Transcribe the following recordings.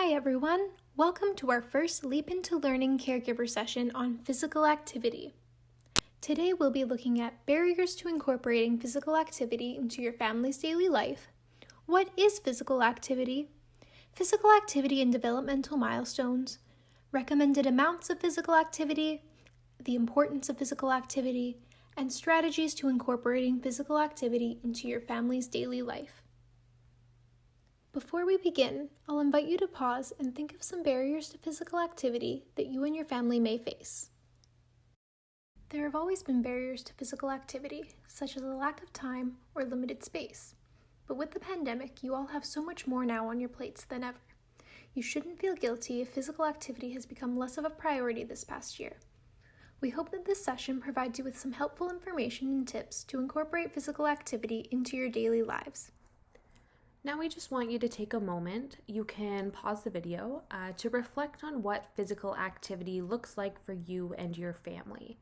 Hi everyone! Welcome to our first Leap into Learning Caregiver session on physical activity. Today we'll be looking at barriers to incorporating physical activity into your family's daily life. What is physical activity? Physical activity and developmental milestones, recommended amounts of physical activity, the importance of physical activity, and strategies to incorporating physical activity into your family's daily life. Before we begin, I'll invite you to pause and think of some barriers to physical activity that you and your family may face. There have always been barriers to physical activity, such as a lack of time or limited space. But with the pandemic, you all have so much more now on your plates than ever. You shouldn't feel guilty if physical activity has become less of a priority this past year. We hope that this session provides you with some helpful information and tips to incorporate physical activity into your daily lives. Now we just want you to take a moment. You can pause the video to reflect on what physical activity looks like for you and your family.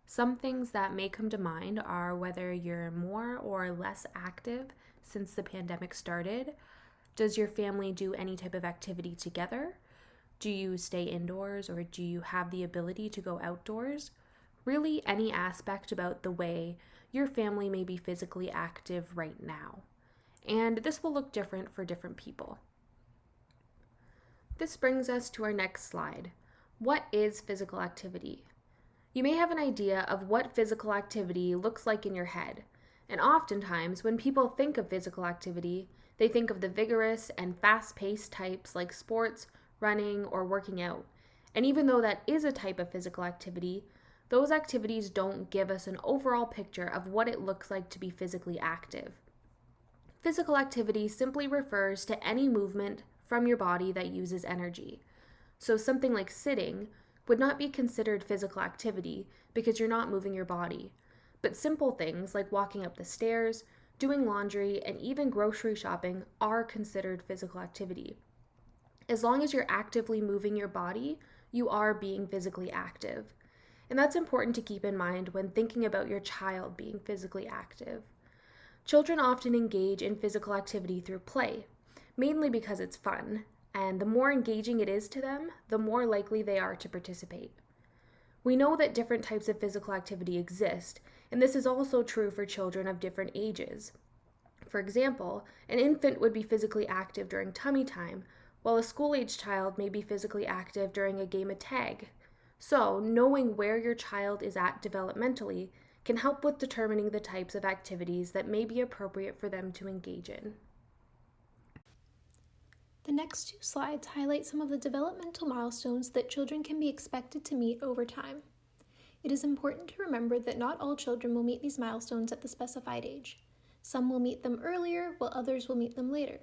Some things that may come to mind are whether you're more or less active since the pandemic started. Does your family do any type of activity together? Do you stay indoors or do you have the ability to go outdoors? Really, any aspect about the way your family may be physically active right now. And this will look different for different people. This brings us to our next slide. What is physical activity? You may have an idea of what physical activity looks like in your head, and oftentimes when people think of physical activity, they think of the vigorous and fast-paced types like sports, running, or working out. And even though that is a type of physical activity, those activities don't give us an overall picture of what it looks like to be physically active. Physical activity simply refers to any movement from your body that uses energy. So something like sitting would not be considered physical activity because you're not moving your body. But simple things like walking up the stairs, doing laundry, and even grocery shopping are considered physical activity. As long as you're actively moving your body, you are being physically active. And that's important to keep in mind when thinking about your child being physically active. Children often engage in physical activity through play, mainly because it's fun, and the more engaging it is to them, the more likely they are to participate. We know that different types of physical activity exist, and this is also true for children of different ages. For example, an infant would be physically active during tummy time, while a school-age child may be physically active during a game of tag. So, knowing where your child is at developmentally can help with determining the types of activities that may be appropriate for them to engage in. The next two slides highlight some of the developmental milestones that children can be expected to meet over time. It is important to remember that not all children will meet these milestones at the specified age. Some will meet them earlier, while others will meet them later.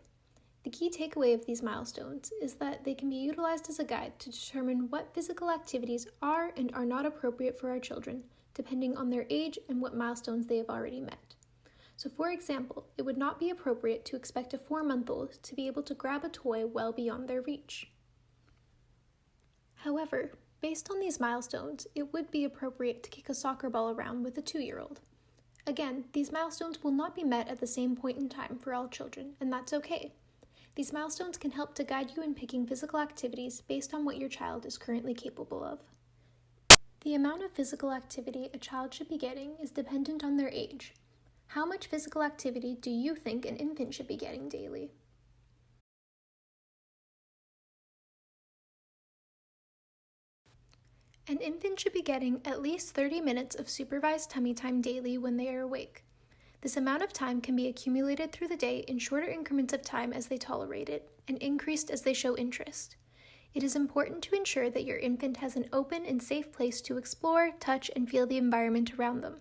The key takeaway of these milestones is that they can be utilized as a guide to determine what physical activities are and are not appropriate for our children, depending on their age and what milestones they have already met. So for example, it would not be appropriate to expect a 4-month-old to be able to grab a toy well beyond their reach. However, based on these milestones, it would be appropriate to kick a soccer ball around with a 2-year-old. Again, these milestones will not be met at the same point in time for all children, and that's okay. These milestones can help to guide you in picking physical activities based on what your child is currently capable of. The amount of physical activity a child should be getting is dependent on their age. How much physical activity do you think an infant should be getting daily? An infant should be getting at least 30 minutes of supervised tummy time daily when they are awake. This amount of time can be accumulated through the day in shorter increments of time as they tolerate it, and increased as they show interest. It is important to ensure that your infant has an open and safe place to explore, touch, and feel the environment around them.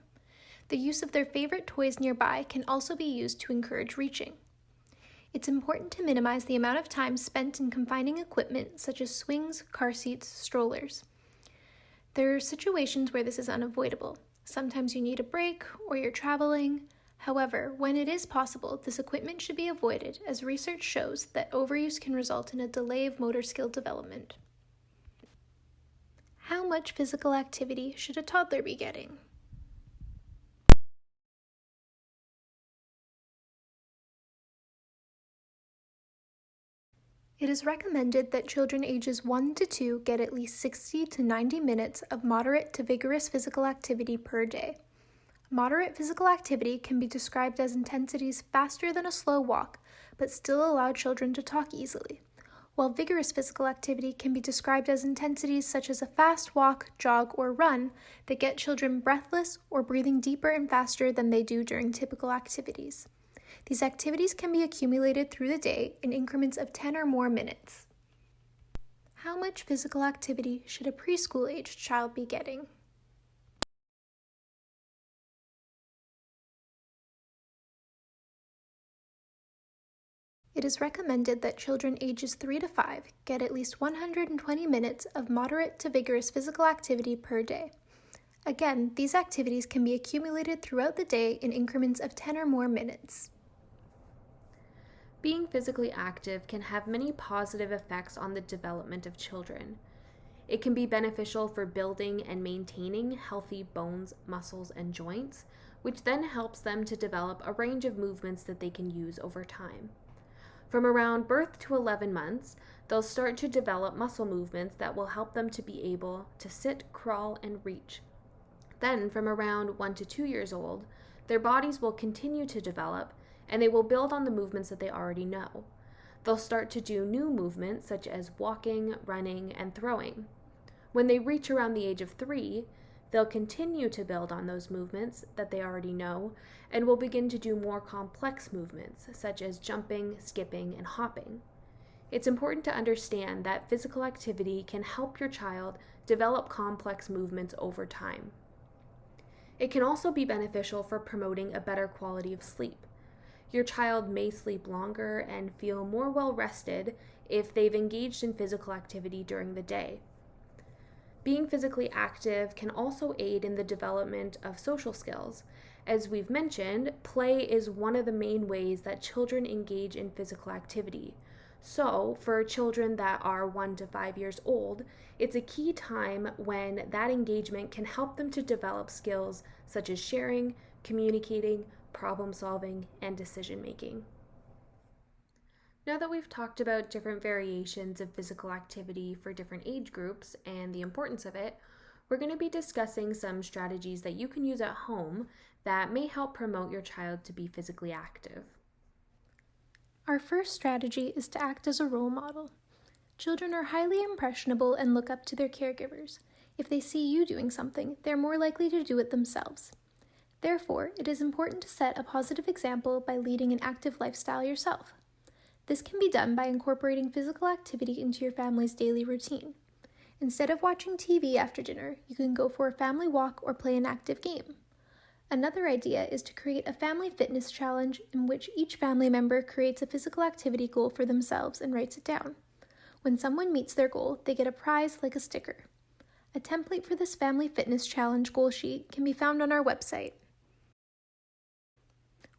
The use of their favorite toys nearby can also be used to encourage reaching. It's important to minimize the amount of time spent in confining equipment such as swings, car seats, strollers. There are situations where this is unavoidable. Sometimes you need a break or you're traveling. However, when it is possible, this equipment should be avoided, as research shows that overuse can result in a delay of motor skill development. How much physical activity should a toddler be getting? It is recommended that children ages 1 to 2 get at least 60 to 90 minutes of moderate to vigorous physical activity per day. Moderate physical activity can be described as intensities faster than a slow walk, but still allow children to talk easily, while vigorous physical activity can be described as intensities such as a fast walk, jog, or run that get children breathless or breathing deeper and faster than they do during typical activities. These activities can be accumulated through the day in increments of 10 or more minutes. How much physical activity should a preschool-aged child be getting? It is recommended that children ages 3 to 5 get at least 120 minutes of moderate to vigorous physical activity per day. Again, these activities can be accumulated throughout the day in increments of 10 or more minutes. Being physically active can have many positive effects on the development of children. It can be beneficial for building and maintaining healthy bones, muscles, and joints, which then helps them to develop a range of movements that they can use over time. From around birth to 11 months, they'll start to develop muscle movements that will help them to be able to sit, crawl, and reach. Then, from around 1 to 2 years old, their bodies will continue to develop and they will build on the movements that they already know. They'll start to do new movements such as walking, running, and throwing. When they reach around the age of 3, they'll continue to build on those movements that they already know and will begin to do more complex movements such as jumping, skipping, and hopping. It's important to understand that physical activity can help your child develop complex movements over time. It can also be beneficial for promoting a better quality of sleep. Your child may sleep longer and feel more well rested if they've engaged in physical activity during the day. Being physically active can also aid in the development of social skills. As we've mentioned, play is one of the main ways that children engage in physical activity. So, for children that are 1 to 5 years old, it's a key time when that engagement can help them to develop skills such as sharing, communicating, problem solving, and decision making. Now that we've talked about different variations of physical activity for different age groups and the importance of it, we're going to be discussing some strategies that you can use at home that may help promote your child to be physically active. Our first strategy is to act as a role model. Children are highly impressionable and look up to their caregivers. If they see you doing something, they're more likely to do it themselves. Therefore, it is important to set a positive example by leading an active lifestyle yourself. This can be done by incorporating physical activity into your family's daily routine. Instead of watching TV after dinner, you can go for a family walk or play an active game. Another idea is to create a family fitness challenge in which each family member creates a physical activity goal for themselves and writes it down. When someone meets their goal, they get a prize like a sticker. A template for this family fitness challenge goal sheet can be found on our website.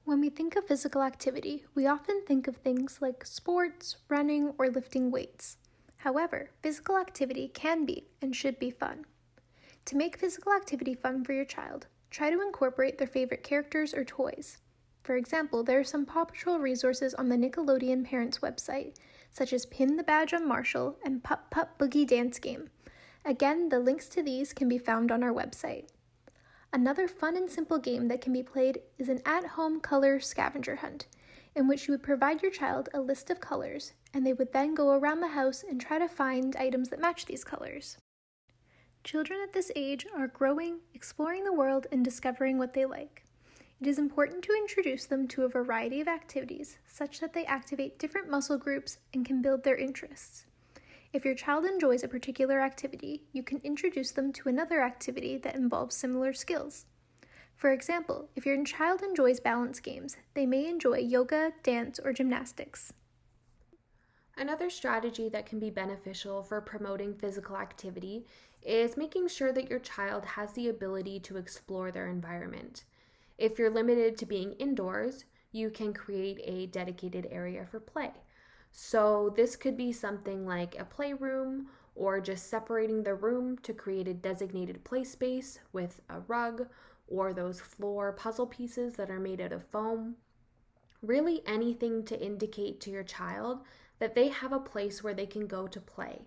When we think of physical activity, we often think of things like sports, running, or lifting weights. However, physical activity can be and should be fun. To make physical activity fun for your child, try to incorporate their favorite characters or toys. For example, there are some Paw Patrol resources on the Nickelodeon Parents website, such as Pin the Badge on Marshall and Pup Pup Boogie Dance Game. Again, the links to these can be found on our website. Another fun and simple game that can be played is an at-home color scavenger hunt, in which you would provide your child a list of colors, and they would then go around the house and try to find items that match these colors. Children at this age are growing, exploring the world, and discovering what they like. It is important to introduce them to a variety of activities, such that they activate different muscle groups and can build their interests. If your child enjoys a particular activity, you can introduce them to another activity that involves similar skills. For example, if your child enjoys balance games, they may enjoy yoga, dance, or gymnastics. Another strategy that can be beneficial for promoting physical activity is making sure that your child has the ability to explore their environment. If you're limited to being indoors, you can create a dedicated area for play. So this could be something like a playroom or just separating the room to create a designated play space with a rug or those floor puzzle pieces that are made out of foam. Really anything to indicate to your child that they have a place where they can go to play.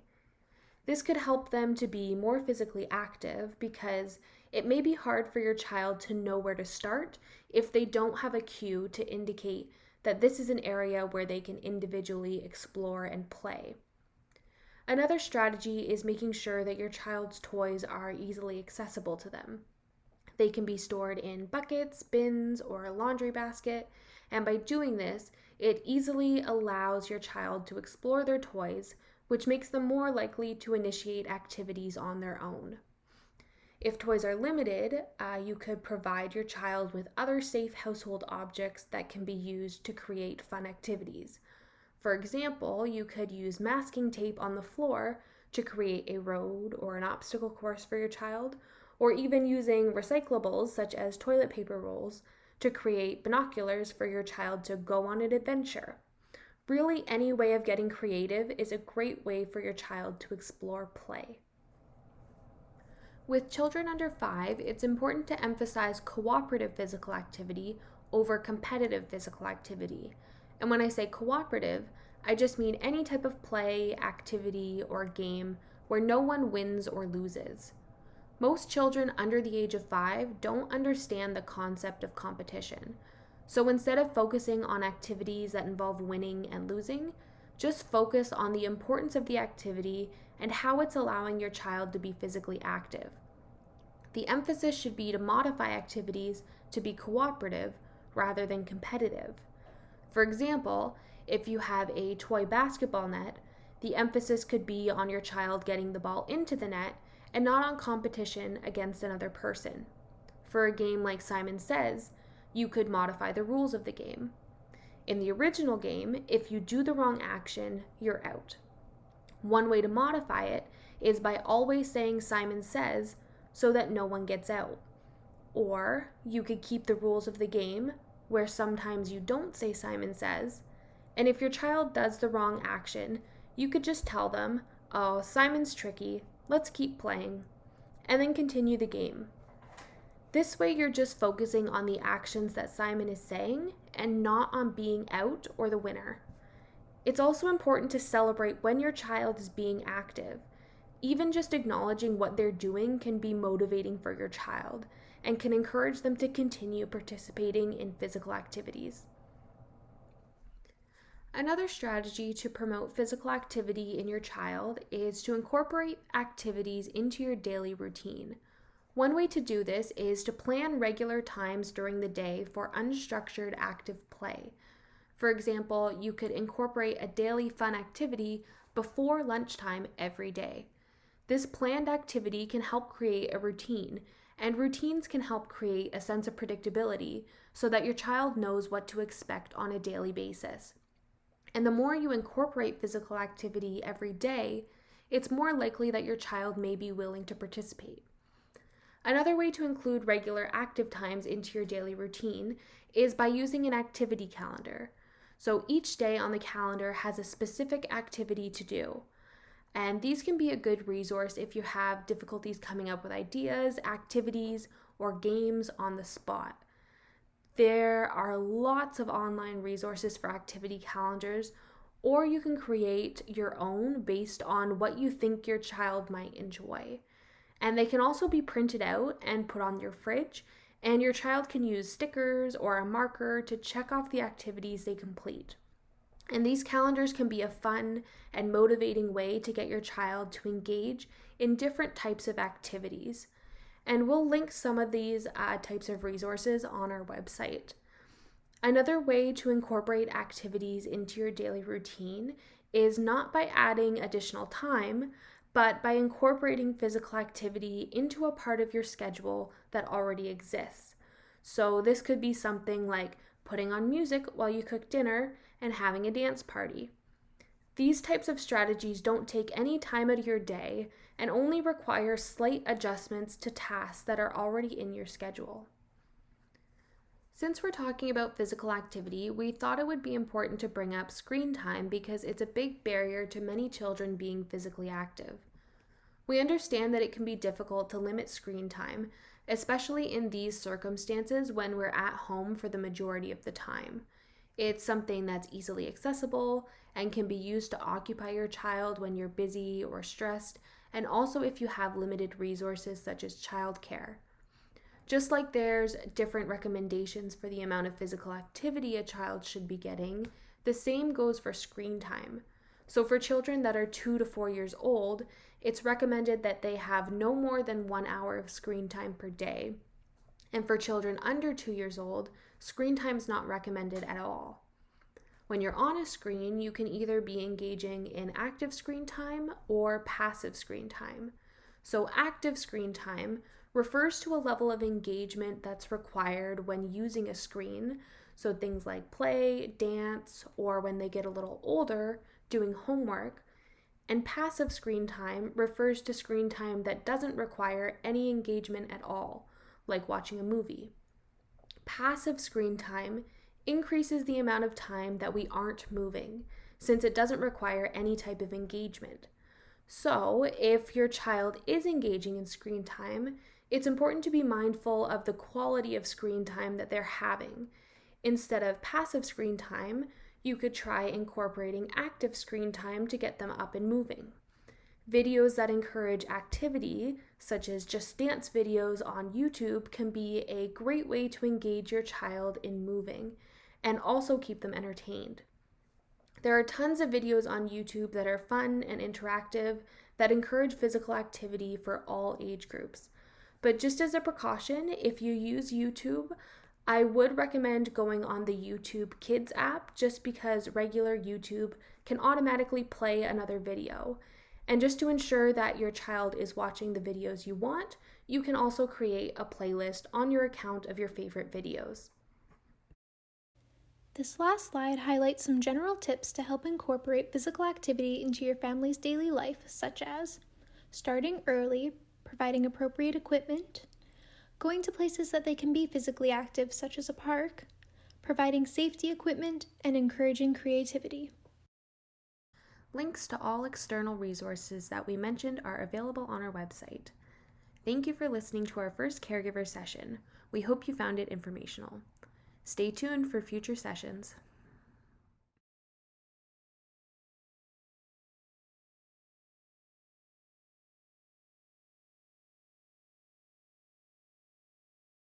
This could help them to be more physically active because it may be hard for your child to know where to start if they don't have a cue to indicate that this is an area where they can individually explore and play. Another strategy is making sure that your child's toys are easily accessible to them. They can be stored in buckets, bins, or a laundry basket, and by doing this, it easily allows your child to explore their toys, which makes them more likely to initiate activities on their own. If toys are limited, you could provide your child with other safe household objects that can be used to create fun activities. For example, you could use masking tape on the floor to create a road or an obstacle course for your child, or even using recyclables such as toilet paper rolls to create binoculars for your child to go on an adventure. Really, any way of getting creative is a great way for your child to explore play. With children under 5, it's important to emphasize cooperative physical activity over competitive physical activity. And when I say cooperative, I just mean any type of play, activity, or game where no one wins or loses. Most children under the age of 5 don't understand the concept of competition. So instead of focusing on activities that involve winning and losing, just focus on the importance of the activity and how it's allowing your child to be physically active. The emphasis should be to modify activities to be cooperative rather than competitive. For example, if you have a toy basketball net, the emphasis could be on your child getting the ball into the net and not on competition against another person. For a game like Simon Says, you could modify the rules of the game. In the original game, if you do the wrong action, you're out. One way to modify it is by always saying Simon Says so that no one gets out. Or you could keep the rules of the game where sometimes you don't say Simon Says, and if your child does the wrong action, you could just tell them, "Oh, Simon's tricky, let's keep playing," and then continue the game. This way you're just focusing on the actions that Simon is saying and not on being out or the winner. It's also important to celebrate when your child is being active. Even just acknowledging what they're doing can be motivating for your child and can encourage them to continue participating in physical activities. Another strategy to promote physical activity in your child is to incorporate activities into your daily routine. One way to do this is to plan regular times during the day for unstructured active play. For example, you could incorporate a daily fun activity before lunchtime every day. This planned activity can help create a routine, and routines can help create a sense of predictability so that your child knows what to expect on a daily basis. And the more you incorporate physical activity every day, it's more likely that your child may be willing to participate. Another way to include regular active times into your daily routine is by using an activity calendar. So each day on the calendar has a specific activity to do. And these can be a good resource if you have difficulties coming up with ideas, activities, or games on the spot. There are lots of online resources for activity calendars, or you can create your own based on what you think your child might enjoy. And they can also be printed out and put on your fridge, and your child can use stickers or a marker to check off the activities they complete. And these calendars can be a fun and motivating way to get your child to engage in different types of activities. And we'll link some of these types of resources on our website. Another way to incorporate activities into your daily routine is not by adding additional time, but by incorporating physical activity into a part of your schedule that already exists. So this could be something like putting on music while you cook dinner and having a dance party. These types of strategies don't take any time out of your day and only require slight adjustments to tasks that are already in your schedule. Since we're talking about physical activity, we thought it would be important to bring up screen time because it's a big barrier to many children being physically active. We understand that it can be difficult to limit screen time, especially in these circumstances when we're at home for the majority of the time. It's something that's easily accessible and can be used to occupy your child when you're busy or stressed, and also if you have limited resources such as childcare. Just like there's different recommendations for the amount of physical activity a child should be getting, the same goes for screen time. So for children that are 2 to 4 years old, it's recommended that they have no more than 1 hour of screen time per day. And for children under 2 years old, screen time is not recommended at all. When you're on a screen, you can either be engaging in active screen time or passive screen time. So active screen time refers to a level of engagement that's required when using a screen, so things like play, dance, or when they get a little older, doing homework. And passive screen time refers to screen time that doesn't require any engagement at all, like watching a movie. Passive screen time increases the amount of time that we aren't moving, since it doesn't require any type of engagement. So, if your child is engaging in screen time, it's important to be mindful of the quality of screen time that they're having. Instead of passive screen time, you could try incorporating active screen time to get them up and moving. Videos that encourage activity, such as Just Dance videos on YouTube, can be a great way to engage your child in moving and also keep them entertained. There are tons of videos on YouTube that are fun and interactive that encourage physical activity for all age groups. But just as a precaution, if you use YouTube, I would recommend going on the YouTube Kids app just because regular YouTube can automatically play another video. And just to ensure that your child is watching the videos you want, you can also create a playlist on your account of your favorite videos. This last slide highlights some general tips to help incorporate physical activity into your family's daily life, such as starting early, providing appropriate equipment, going to places that they can be physically active, such as a park, providing safety equipment, and encouraging creativity. Links to all external resources that we mentioned are available on our website. Thank you for listening to our first Caregiver session. We hope you found it informational. Stay tuned for future sessions.